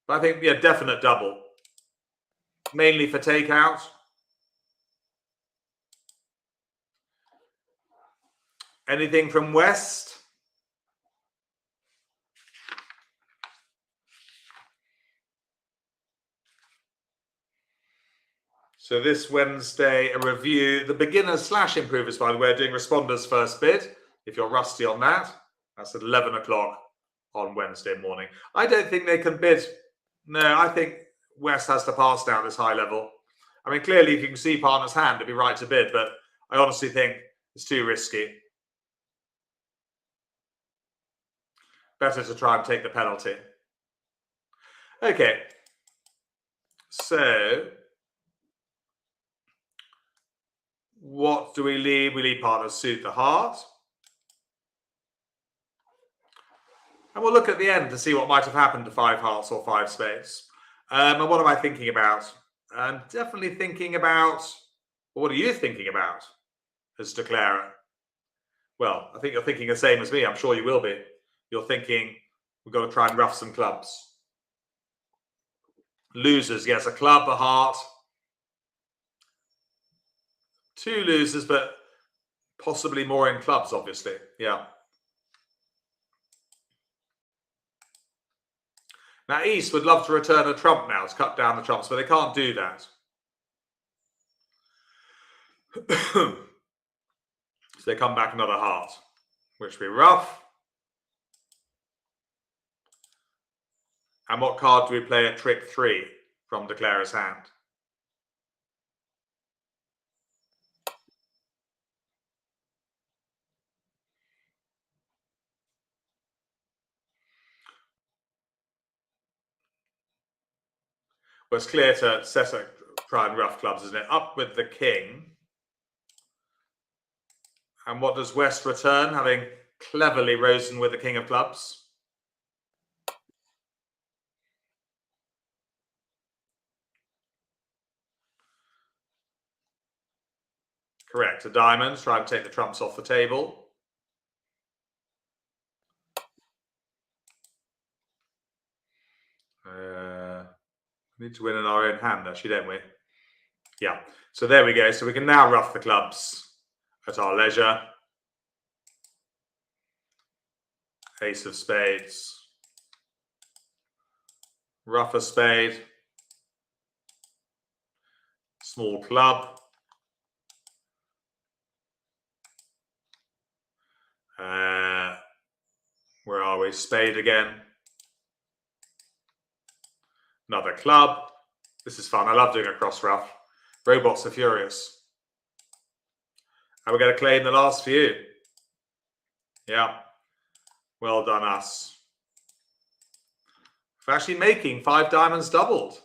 But I think, yeah, definite double. Mainly for takeout. Anything from west? So this Wednesday, a review, the beginners / improvers, by the way, are doing responders first bid. If you're rusty on that, that's at 11 o'clock on Wednesday morning. I don't think they can bid. No, I think West has to pass down this high level. I mean, clearly, if you can see partner's hand, it'd be right to bid, but I honestly think it's too risky. Better to try and take the penalty. Okay. So what do we leave? We leave partners suit the heart. And we'll look at the end to see what might have happened to 5 hearts or 5 spades. And what am I thinking about? I'm definitely thinking about, what are you thinking about as declarer? Well, I think you're thinking the same as me. I'm sure you will be. You're thinking, we've got to try and rough some clubs. Losers, yes, a club, a heart. 2 losers, but possibly more in clubs, obviously. Yeah. Now, East would love to return a trump now to cut down the trumps, but they can't do that. So they come back another heart, which will be rough. And what card do we play at trick 3 from declarer's hand? Well, it's clear to set a try and rough clubs, isn't it? Up with the king. And what does West return, having cleverly rosen with the king of clubs? Correct, a diamond, try and take the trumps off the table. We need to win in our own hand, actually, don't we? Yeah, so there we go. So we can now rough the clubs at our leisure. Ace of spades. Rough a spade. Small club. Where are we? Spade again. Another club. This is fun. I love doing a cross rough. Robots are furious. And we're going to claim the last few. Yeah. Well done, us. For actually making 5 diamonds doubled.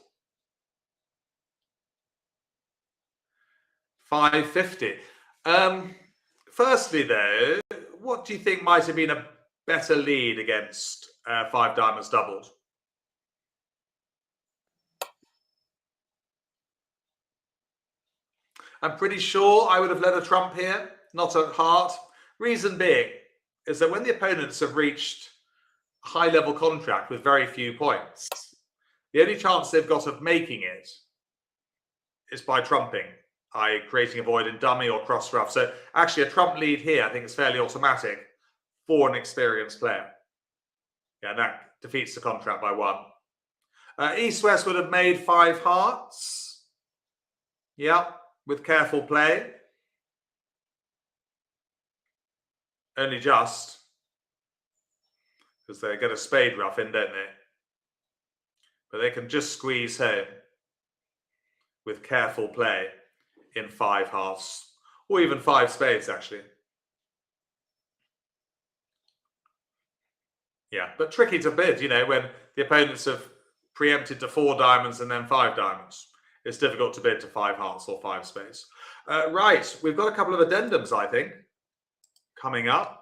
550. Firstly, though, what do you think might have been a better lead against 5 diamonds doubled? I'm pretty sure I would have led a trump here, not a heart. Reason being, is that when the opponents have reached a high-level contract with very few points, the only chance they've got of making it is by trumping, i.e. creating a void in dummy or cross rough. So actually a trump lead here, I think, is fairly automatic for an experienced player. Yeah, and that defeats the contract by 1. East-West would have made 5 hearts. Yeah, with careful play. Only just. Because they get a spade rough in, don't they? But they can just squeeze home with careful play in 5 hearts. Or even 5 spades, actually. Yeah, but tricky to bid, you know, when the opponents have preempted to 4 diamonds and then 5 diamonds. It's difficult to bid to 5 hearts or 5 spades. Right, we've got a couple of addendums, I think, coming up.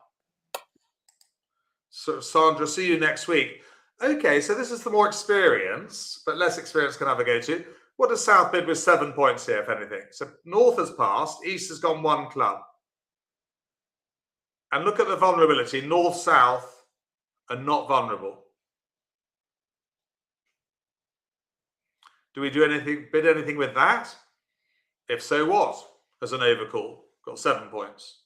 So, Sandra, see you next week. Okay, so this is the more experience, but less experience can have a go to. What does South bid with 7 points here, if anything? So North has passed, East has gone 1 club. And look at the vulnerability. North, South are not vulnerable. Do we do anything, bid anything with that? If so, what? As an overcall, got 7 points.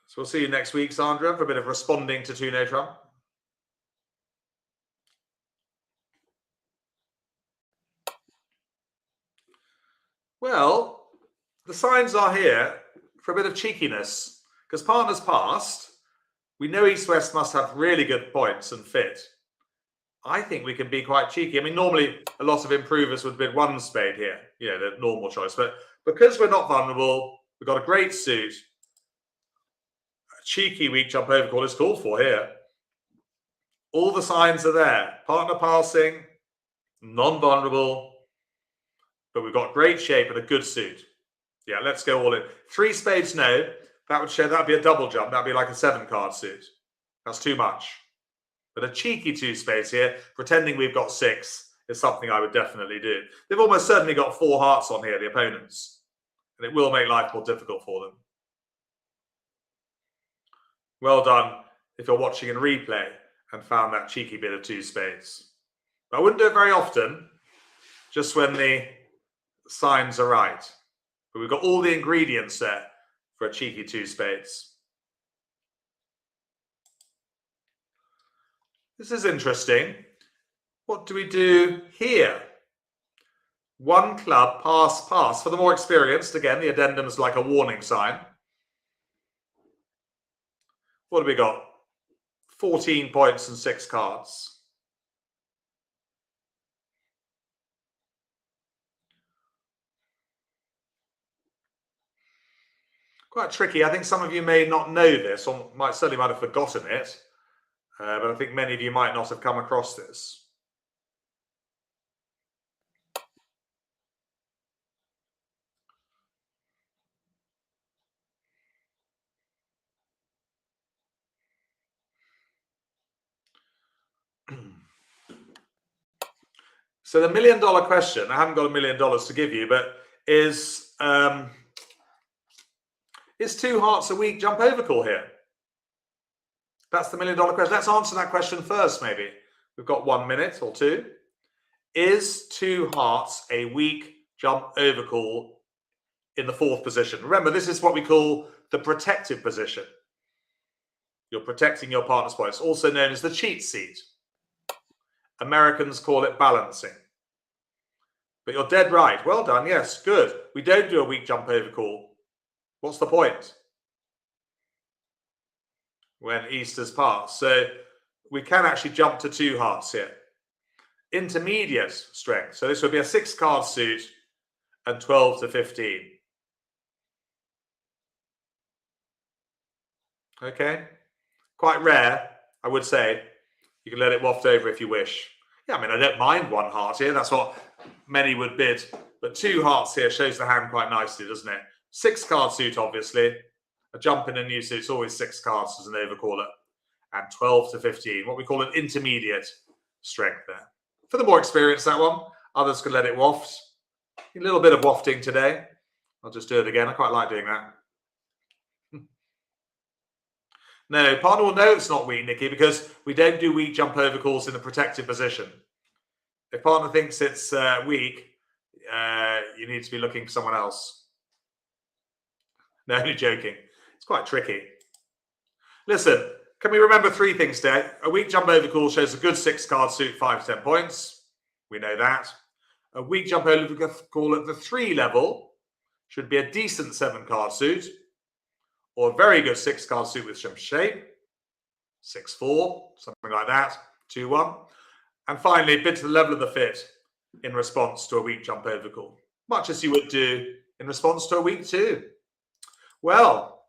So we'll see you next week, Sandra, for a bit of responding to 2 no trump. Well, the signs are here for a bit of cheekiness, because partners passed. We know East-West must have really good points and fit. I think we can be quite cheeky. I mean, normally a lot of improvers would bid 1 spade here, you know, the normal choice. But because we're not vulnerable, we've got a great suit. A cheeky weak jump overcall is called for here. All the signs are there. Partner passing, non-vulnerable, but we've got great shape and a good suit. Yeah, let's go all in. 3 spades, no. That would show that'd be a double jump. That'd be like a 7-card suit. That's too much. But a cheeky 2 spades here, pretending we've got 6, is something I would definitely do. They've almost certainly got 4 hearts on here, the opponents. And it will make life more difficult for them. Well done if you're watching in replay and found that cheeky bit of 2 spades. But I wouldn't do it very often, just when the signs are right. But we've got all the ingredients there for a cheeky 2 spades. This is interesting. What do we do here? 1 club, pass, pass. For the more experienced, again, the addendum is like a warning sign. What have we got? 14 points and 6 cards. Quite tricky. I think some of you may not know this, or certainly might have forgotten it. But I think many of you might not have come across this. So the $1 million question, I haven't got $1 million to give you, but is 2 hearts a week jump overcall here? That's the $1 million question. Let's answer that question first, maybe. We've got 1 minute or 2. Is 2 hearts a weak jump overcall in the 4th position? Remember, this is what we call the protective position. You're protecting your partner's points, also known as the cheat seat. Americans call it balancing. But you're dead right. Well done. Yes, good. We don't do a weak jump overcall. What's the point? When East has passed. So we can actually jump to 2 hearts here. Intermediate strength. So this would be a 6-card suit and 12 to 15. Okay. Quite rare, I would say. You can let it waft over if you wish. Yeah, I mean, I don't mind 1 heart here. That's what many would bid. But 2 hearts here shows the hand quite nicely, doesn't it? 6-card suit, obviously. A jump in a new suit is always 6 cards as an overcaller. And 12 to 15, what we call an intermediate strength there. For the more experienced, that one. Others can let it waft. A little bit of wafting today. I'll just do it again. I quite like doing that. No, partner will know it's not weak, Nikki, because we don't do weak jump over calls in a protective position. If partner thinks it's weak, you need to be looking for someone else. No, only joking. It's quite tricky. Listen, can we remember 3 things today? A weak jump over call shows a good 6-card suit, 5 to 10 points. We know that. A weak jump over call at the 3 level should be a decent 7-card suit, or a very good 6-card suit with some shape, 6-4, something like that, 2-1. And finally, bid to the level of the fit in response to a weak jump over call, much as you would do in response to a weak 2. Well,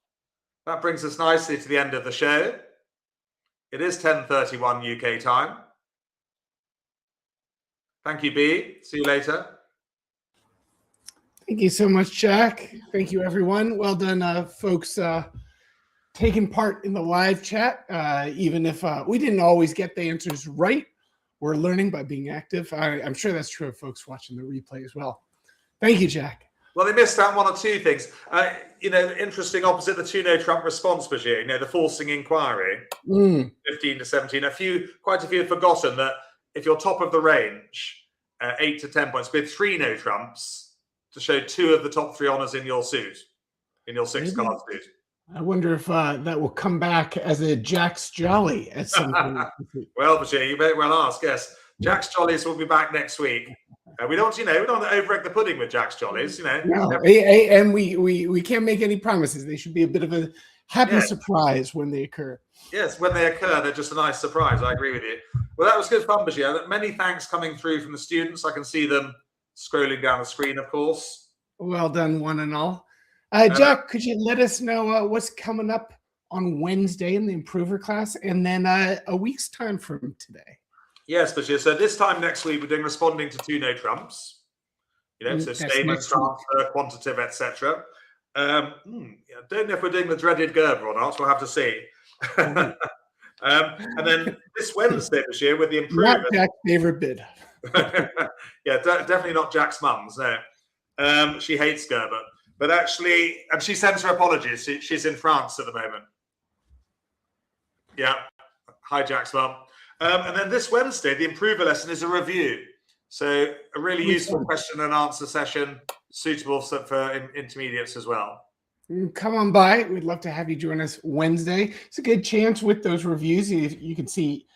that brings us nicely to the end of the show. It is 10:31 UK time. Thank you, B. See you later. Thank you so much, Jack. Thank you, everyone. Well done, folks, taking part in the live chat. Even if we didn't always get the answers right, we're learning by being active. I'm sure that's true of folks watching the replay as well. Thank you, Jack. Well, they missed out 1 or 2 things. Interesting opposite the 2 no Trump response, Bashir, the forcing inquiry, 15 to 17. Quite a few have forgotten that if you're top of the range, 8 to 10 points, bid 3 no Trumps to show 2 of the top 3 honours in your suit, in your 6-card suit. I wonder if that will come back as a Jack's Jolly at some point. Well, Bashir, you may well ask. Yes, Jack's Jollies will be back next week. We don't, we don't want to over-egg the pudding with Jack's Jollies, No, and we can't make any promises. They should be a bit of a happy surprise when they occur. Yes, when they occur, they're just a nice surprise. I agree with you. Well, that was good fun, Bashir. Many thanks coming through from the students. I can see them scrolling down the screen, of course. Well done, one and all. Jack, could you let us know what's coming up on Wednesday in the Improver class, and then a week's time from today? Yes, Bashir. So this time next week, we're doing responding to 2 no Trumps. So statement, transfer, quantitative, etc. I don't know if we're doing the dreaded Gerber or not. We'll have to see. And then this Wednesday, Bashir, with the Improver. Not Jack's favorite bid. Yeah, definitely not Jack's mum's. No, she hates Gerber, but actually, and she sends her apologies. She's in France at the moment. Yeah, hi Jack's mum. And then this Wednesday, the Improver lesson is a review. So a really useful question and answer session, suitable for intermediates as well. Come on by. We'd love to have you join us Wednesday. It's a good chance with those reviews. You can see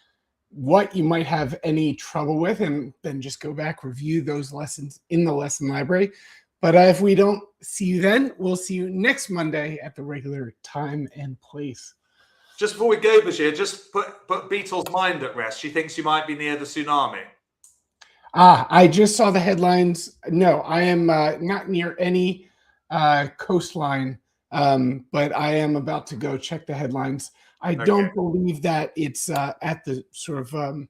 what you might have any trouble with, and then just go back, review those lessons in the lesson library. But if we don't see you then, we'll see you next Monday at the regular time and place. Just before we go, Bashir, just put Beetle's mind at rest. She thinks you might be near the tsunami. I just saw the headlines. No, I am not near any coastline, but I am about to go check the headlines. I don't believe that it's at the sort of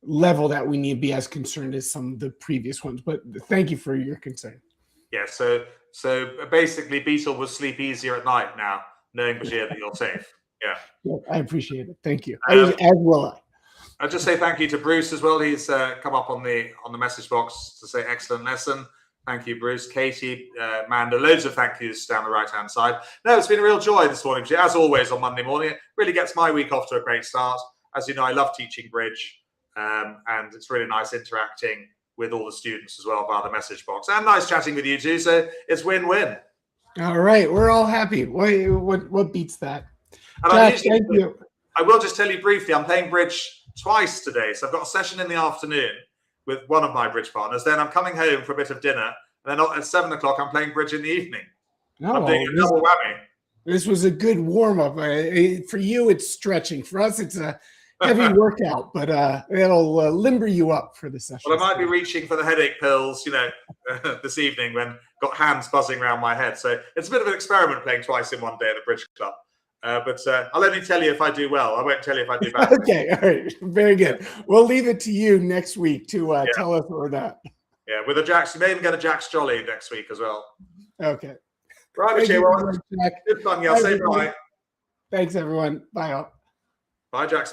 level that we need to be as concerned as some of the previous ones. But thank you for your concern. Yeah, so basically Beetle will sleep easier at night now, knowing, Bashir, that you're safe. Yeah, I appreciate it. Thank you. As will I. I'll just say thank you to Bruce as well. He's come up on the message box to say excellent lesson. Thank you, Bruce. Katie, Manda, loads of thank yous down the right-hand side. No, it's been a real joy this morning, as always on Monday morning. It really gets my week off to a great start. As you know, I love teaching bridge, and it's really nice interacting with all the students as well via the message box. And nice chatting with you too, so it's win-win. All right, we're all happy. What beats that? And Jack, thank you. I will just tell you briefly, I'm playing bridge twice today. So I've got a session in the afternoon with one of my bridge partners. Then I'm coming home for a bit of dinner. And then at 7 o'clock, I'm playing bridge in the evening. I'm doing a double whammy. This was a good warm-up. For you, it's stretching. For us, it's a heavy workout, but it'll limber you up for the session. Well, I might be reaching for the headache pills, this evening when got hands buzzing around my head. So it's a bit of an experiment playing twice in one day at the bridge club. But I'll only tell you if I do well. I won't tell you if I do bad. Okay, all right, very good. We'll leave it to you next week to tell us or not. Yeah, with a Jack's, you may even get a Jack's Jolly next week as well. Okay. Right, Jack. Good fun. Yeah, say bye. Thanks, everyone. Bye all. Bye, Jackson.